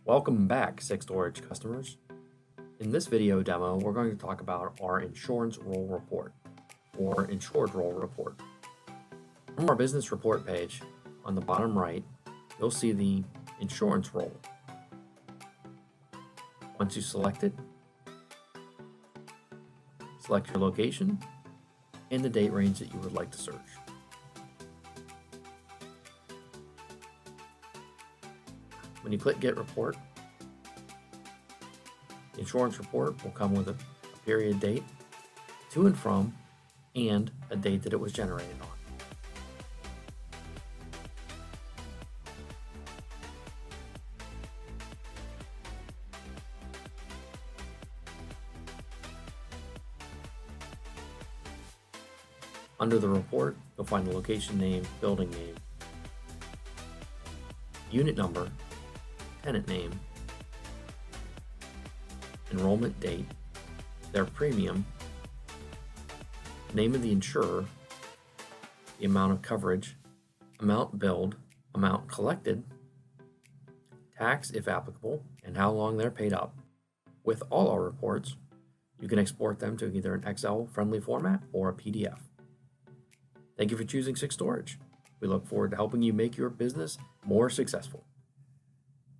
Welcome back, 6Storage customers. In this video demo, we're going to talk about our insurance roll report, or insured roll report. From our business report page, on the bottom right, you'll see the insurance roll. Once you select it, select your location and the date range that you would like to search. When you click Get Report, the insurance report will come with a period date, to and from, and a date that it was generated on. Under the report, you'll find the location name, building name, unit number, tenant name, enrollment date, their premium, name of the insurer, the amount of coverage, amount billed, amount collected, tax if applicable, and how long they're paid up. With all our reports, you can export them to either an Excel-friendly format or a PDF. Thank you for choosing 6Storage. We look forward to helping you make your business more successful.